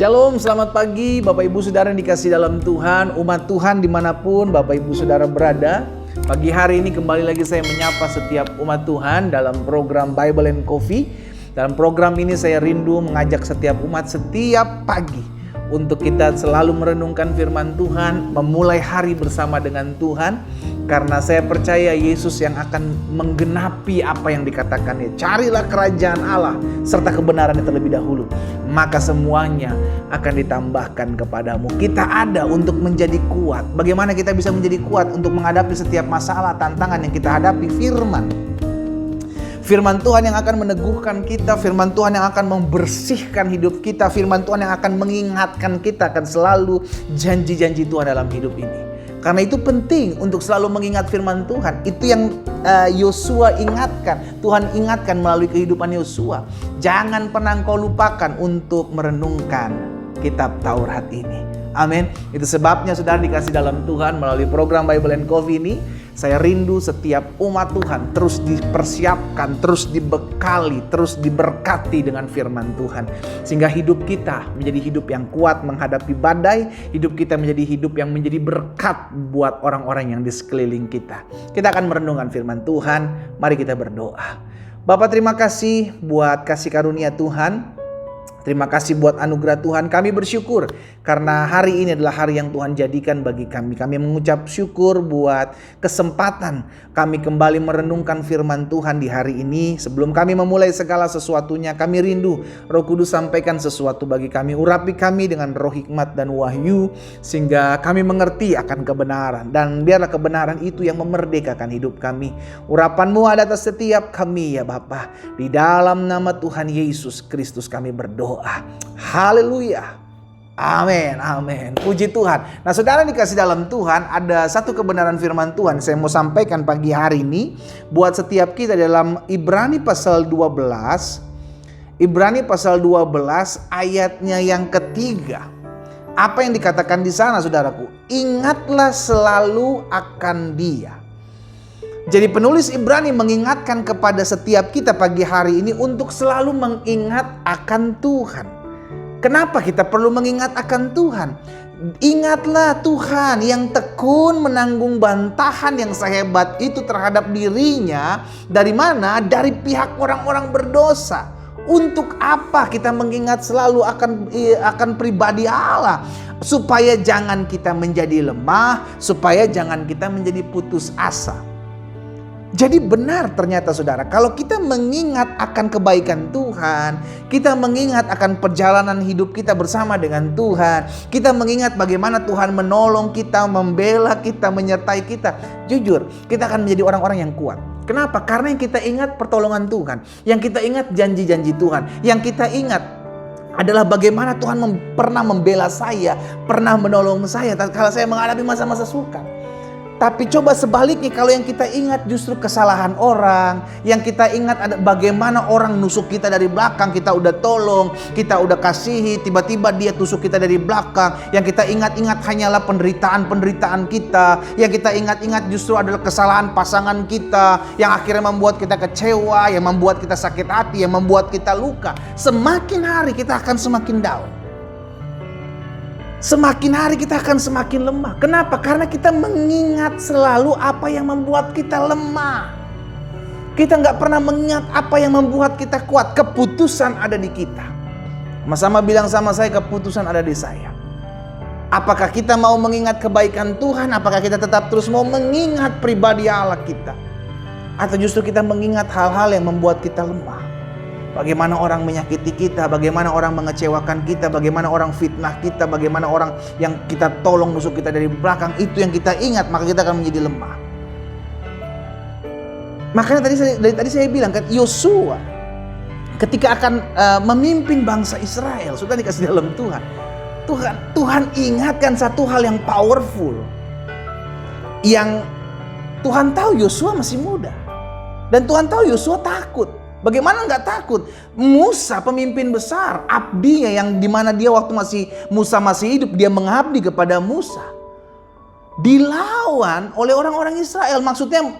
Shalom, selamat pagi Bapak Ibu Saudara yang dikasihi dalam Tuhan, umat Tuhan dimanapun Bapak Ibu Saudara berada. Pagi hari ini kembali lagi saya menyapa setiap umat Tuhan dalam program Bible and Coffee. Dalam program ini saya rindu mengajak setiap umat setiap pagi untuk kita selalu merenungkan firman Tuhan, memulai hari bersama dengan Tuhan. Karena saya percaya Yesus yang akan menggenapi apa yang dikatakannya. Carilah kerajaan Allah serta kebenarannya terlebih dahulu, maka semuanya akan ditambahkan kepadamu. Kita ada untuk menjadi kuat. Bagaimana kita bisa menjadi kuat untuk menghadapi setiap masalah, tantangan yang kita hadapi? Firman Tuhan yang akan meneguhkan kita, firman Tuhan yang akan membersihkan hidup kita, firman Tuhan yang akan mengingatkan kita akan selalu janji-janji Tuhan dalam hidup ini. Karena itu penting untuk selalu mengingat firman Tuhan. Itu yang Yosua ingatkan. Tuhan ingatkan melalui kehidupan Yosua. Jangan pernah kau lupakan untuk merenungkan kitab Taurat ini. Amin. Itu sebabnya saudara dikasih dalam Tuhan melalui program Bible and Coffee ini. Saya rindu setiap umat Tuhan terus dipersiapkan, terus dibekali, terus diberkati dengan firman Tuhan. Sehingga hidup kita menjadi hidup yang kuat menghadapi badai. Hidup kita menjadi hidup yang menjadi berkat buat orang-orang yang di sekeliling kita. Kita akan merenungkan firman Tuhan. Mari kita berdoa. Bapak, terima kasih buat kasih karunia Tuhan. Terima kasih buat anugerah Tuhan. Kami bersyukur karena hari ini adalah hari yang Tuhan jadikan bagi kami. Kami mengucap syukur buat kesempatan kami kembali merenungkan firman Tuhan di hari ini. Sebelum kami memulai segala sesuatunya, kami rindu Roh Kudus sampaikan sesuatu bagi kami. Urapi kami dengan roh hikmat dan wahyu sehingga kami mengerti akan kebenaran. Dan biarlah kebenaran itu yang memerdekakan hidup kami. Urapan-Mu ada atas setiap kami ya Bapa. Di dalam nama Tuhan Yesus Kristus kami berdoa. Haleluya. Amin, amin. Puji Tuhan. Nah, saudara dikasih dalam Tuhan, ada satu kebenaran firman Tuhan saya mau sampaikan pagi hari ini buat setiap kita dalam Ibrani pasal 12. Ibrani pasal 12 ayatnya yang ketiga. Apa yang dikatakan di sana, saudaraku? Ingatlah selalu akan Dia. Jadi penulis Ibrani mengingatkan kepada setiap kita pagi hari ini untuk selalu mengingat akan Tuhan. Kenapa kita perlu mengingat akan Tuhan? Ingatlah Tuhan yang tekun menanggung bantahan yang sehebat itu terhadap dirinya. Dari mana? Dari pihak orang-orang berdosa. Untuk apa kita mengingat selalu akan pribadi Allah? Supaya jangan kita menjadi lemah, supaya jangan kita menjadi putus asa. Jadi benar ternyata saudara, kalau kita mengingat akan kebaikan Tuhan, kita mengingat akan perjalanan hidup kita bersama dengan Tuhan, kita mengingat bagaimana Tuhan menolong kita, membela kita, menyertai kita, jujur kita akan menjadi orang-orang yang kuat. Kenapa? Karena yang kita ingat pertolongan Tuhan, yang kita ingat janji-janji Tuhan, yang kita ingat adalah bagaimana Tuhan pernah membela saya, pernah menolong saya kalau saya menghadapi masa-masa sukar. Tapi coba sebaliknya, kalau yang kita ingat justru kesalahan orang, yang kita ingat ada bagaimana orang nusuk kita dari belakang, kita udah tolong, kita udah kasihi, tiba-tiba dia tusuk kita dari belakang. Yang kita ingat-ingat hanyalah penderitaan-penderitaan kita. Yang kita ingat-ingat justru adalah kesalahan pasangan kita, yang akhirnya membuat kita kecewa, yang membuat kita sakit hati, yang membuat kita luka. Semakin hari kita akan semakin down. Semakin hari kita akan semakin lemah. Kenapa? Karena kita mengingat selalu apa yang membuat kita lemah. Kita gak pernah mengingat apa yang membuat kita kuat. Keputusan ada di kita. Sama-sama bilang sama saya, keputusan ada di saya. Apakah kita mau mengingat kebaikan Tuhan? Apakah kita tetap terus mau mengingat pribadi Allah kita? Atau justru kita mengingat hal-hal yang membuat kita lemah? Bagaimana orang menyakiti kita, bagaimana orang mengecewakan kita, bagaimana orang fitnah kita, bagaimana orang yang kita tolong nusuk kita dari belakang, itu yang kita ingat, maka kita akan menjadi lemah. Makanya tadi saya bilang kan, Yosua ketika akan memimpin bangsa Israel, sudah dikasih dalam Tuhan ingatkan satu hal yang powerful, yang Tuhan tahu Yosua masih muda, dan Tuhan tahu Yosua takut. Bagaimana nggak takut? Musa pemimpin besar, abdinya yang dimana dia waktu Musa masih hidup, dia mengabdi kepada Musa. Dilawan oleh orang-orang Israel, maksudnya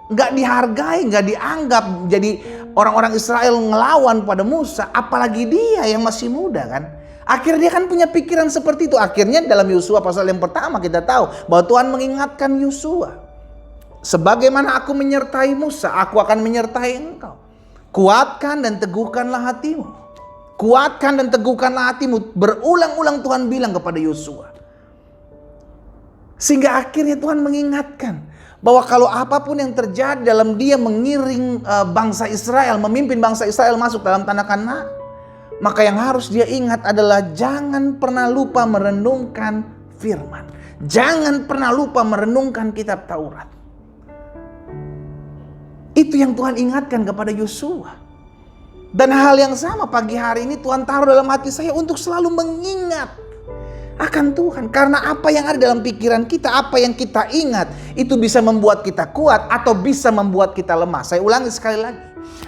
nggak dihargai, nggak dianggap. Jadi orang-orang Israel ngelawan pada Musa, apalagi dia yang masih muda kan. Akhirnya dia kan punya pikiran seperti itu. Akhirnya dalam Yosua pasal yang pertama kita tahu bahwa Tuhan mengingatkan Yosua. Sebagaimana aku menyertai Musa, aku akan menyertai engkau. Kuatkan dan teguhkanlah hatimu. Kuatkan dan teguhkanlah hatimu. Berulang-ulang Tuhan bilang kepada Yosua. Sehingga akhirnya Tuhan mengingatkan bahwa kalau apapun yang terjadi dalam dia mengiring bangsa Israel, memimpin bangsa Israel masuk dalam tanah Kanaan, maka yang harus dia ingat adalah jangan pernah lupa merenungkan firman. Jangan pernah lupa merenungkan kitab Taurat. Itu yang Tuhan ingatkan kepada Yosua. Dan hal yang sama pagi hari ini Tuhan taruh dalam hati saya untuk selalu mengingat akan Tuhan. Karena apa yang ada dalam pikiran kita, apa yang kita ingat, itu bisa membuat kita kuat atau bisa membuat kita lemah. Saya ulangi sekali lagi.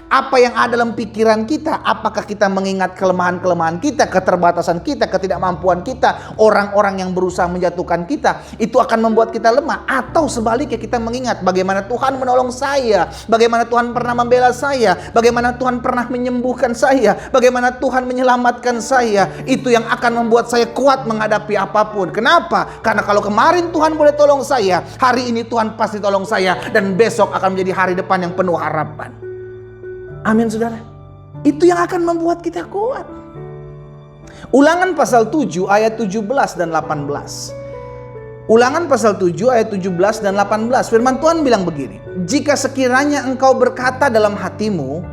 Apa yang ada dalam pikiran kita, apakah kita mengingat kelemahan-kelemahan kita, keterbatasan kita, ketidakmampuan kita, orang-orang yang berusaha menjatuhkan kita, itu akan membuat kita lemah. Atau sebaliknya kita mengingat bagaimana Tuhan menolong saya, bagaimana Tuhan pernah membela saya, bagaimana Tuhan pernah menyembuhkan saya, bagaimana Tuhan menyelamatkan saya. Itu yang akan membuat saya kuat menghadapi apapun. Kenapa? Karena kalau kemarin Tuhan boleh tolong saya, hari ini Tuhan pasti tolong saya, dan besok akan menjadi hari depan yang penuh harapan. Amin saudara. Itu yang akan membuat kita kuat. Ulangan pasal 7 ayat 17 dan 18. Ulangan pasal 7 ayat 17 dan 18. Firman Tuhan bilang begini. Jika sekiranya engkau berkata dalam hatimu,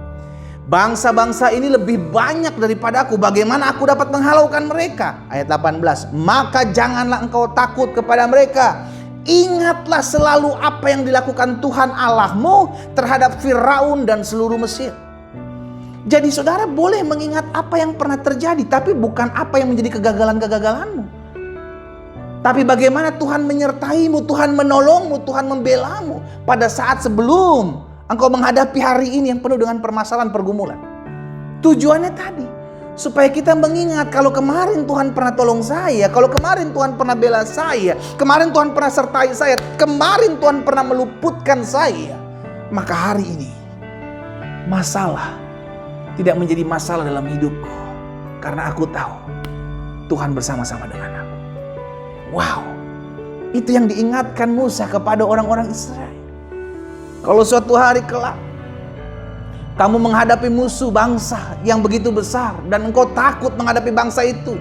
bangsa-bangsa ini lebih banyak daripada aku, bagaimana aku dapat menghalaukan mereka? Ayat 18. Maka janganlah engkau takut kepada mereka. Ingatlah selalu apa yang dilakukan Tuhan Allahmu terhadap Firaun dan seluruh Mesir. Jadi saudara boleh mengingat apa yang pernah terjadi, tapi bukan apa yang menjadi kegagalan-kegagalanmu. Tapi bagaimana Tuhan menyertaimu, Tuhan menolongmu, Tuhan membelamu pada saat sebelum engkau menghadapi hari ini yang penuh dengan permasalahan pergumulan. Tujuannya tadi supaya kita mengingat kalau kemarin Tuhan pernah tolong saya, kalau kemarin Tuhan pernah bela saya, kemarin Tuhan pernah sertai saya, kemarin Tuhan pernah meluputkan saya. Maka hari ini masalah tidak menjadi masalah dalam hidupku. Karena aku tahu Tuhan bersama-sama dengan aku. Wow, itu yang diingatkan Musa kepada orang-orang Israel. Kalau suatu hari kelak kamu menghadapi musuh bangsa yang begitu besar dan engkau takut menghadapi bangsa itu,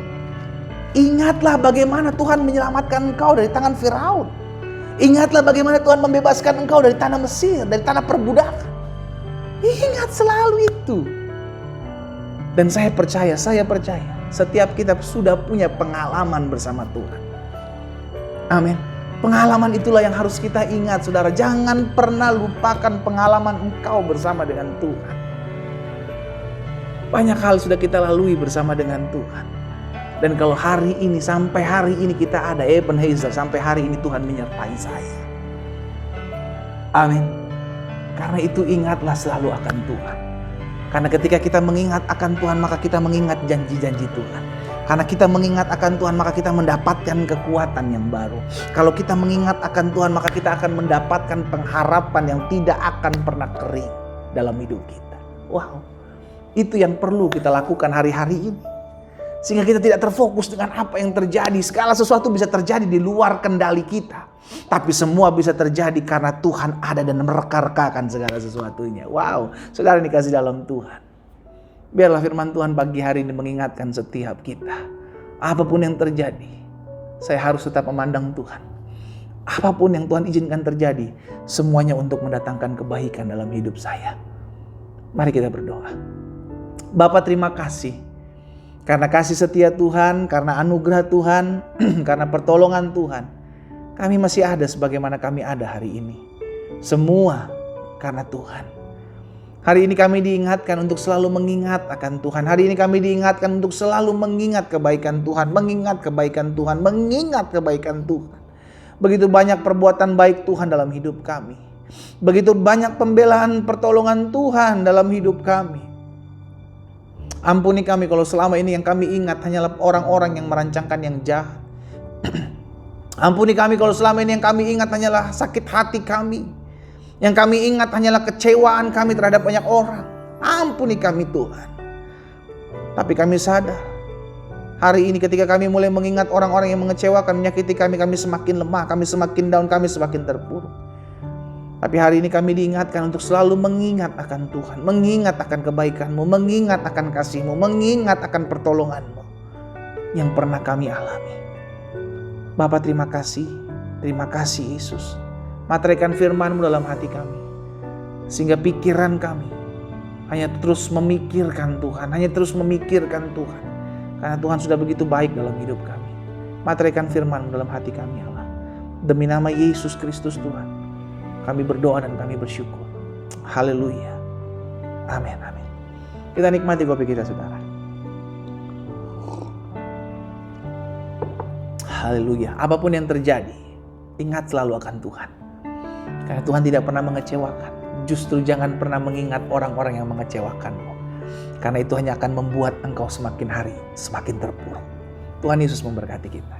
ingatlah bagaimana Tuhan menyelamatkan engkau dari tangan Firaun. Ingatlah bagaimana Tuhan membebaskan engkau dari tanah Mesir, dari tanah perbudakan. Ingat selalu itu. Dan saya percaya setiap kita sudah punya pengalaman bersama Tuhan. Amin. Pengalaman itulah yang harus kita ingat, saudara. Jangan pernah lupakan pengalaman engkau bersama dengan Tuhan. Banyak hal sudah kita lalui bersama dengan Tuhan. Dan kalau hari ini, sampai hari ini kita ada Ebenezer, sampai hari ini Tuhan menyertai saya. Amin. Karena itu ingatlah selalu akan Tuhan. Karena ketika kita mengingat akan Tuhan, maka kita mengingat janji-janji Tuhan. Karena kita mengingat akan Tuhan, maka kita mendapatkan kekuatan yang baru. Kalau kita mengingat akan Tuhan, maka kita akan mendapatkan pengharapan yang tidak akan pernah kering dalam hidup kita. Wow, itu yang perlu kita lakukan hari-hari ini. Sehingga kita tidak terfokus dengan apa yang terjadi. Segala sesuatu bisa terjadi di luar kendali kita. Tapi semua bisa terjadi karena Tuhan ada dan mereka-rekakan segala sesuatunya. Wow, saudara dikasih dalam Tuhan. Biarlah firman Tuhan pagi hari ini mengingatkan setiap kita. Apapun yang terjadi, saya harus tetap memandang Tuhan. Apapun yang Tuhan izinkan terjadi, semuanya untuk mendatangkan kebaikan dalam hidup saya. Mari kita berdoa. Bapa, terima kasih. Karena kasih setia Tuhan, karena anugerah Tuhan, karena pertolongan Tuhan, kami masih ada sebagaimana kami ada hari ini. Semua karena Tuhan. Hari ini kami diingatkan untuk selalu mengingat akan Tuhan. Hari ini kami diingatkan untuk selalu mengingat kebaikan Tuhan. Mengingat kebaikan Tuhan. Mengingat kebaikan Tuhan. Begitu banyak perbuatan baik Tuhan dalam hidup kami. Begitu banyak pembelaan pertolongan Tuhan dalam hidup kami. Ampuni kami kalau selama ini yang kami ingat hanyalah orang-orang yang merancangkan yang jahat. Ampuni kami kalau selama ini yang kami ingat hanyalah sakit hati kami. Yang kami ingat hanyalah kecewaan kami terhadap banyak orang. Ampuni kami Tuhan. Tapi kami sadar, Hari ini ketika kami mulai mengingat orang-orang yang mengecewakan, menyakiti kami, kami semakin lemah, kami semakin down, kami semakin terpuruk. Tapi hari ini kami diingatkan untuk selalu mengingat akan Tuhan, mengingat akan kebaikan-Mu, mengingat akan kasih-Mu, mengingat akan pertolongan-Mu yang pernah kami alami. Bapa, terima kasih Yesus. Materaikan firman-Mu dalam hati kami, sehingga pikiran kami hanya terus memikirkan Tuhan, hanya terus memikirkan Tuhan. Karena Tuhan sudah begitu baik dalam hidup kami. Materaikan firman dalam hati kami, Allah. Demi nama Yesus Kristus Tuhan, kami berdoa dan kami bersyukur. Haleluya. Amin, amin. Kita nikmati kopi kita, saudara. Haleluya. Apapun yang terjadi, ingat selalu akan Tuhan. Karena Tuhan tidak pernah mengecewakan. Justru jangan pernah mengingat orang-orang yang mengecewakanmu. Karena itu hanya akan membuat engkau semakin hari semakin terpuruk. Tuhan Yesus memberkati kita.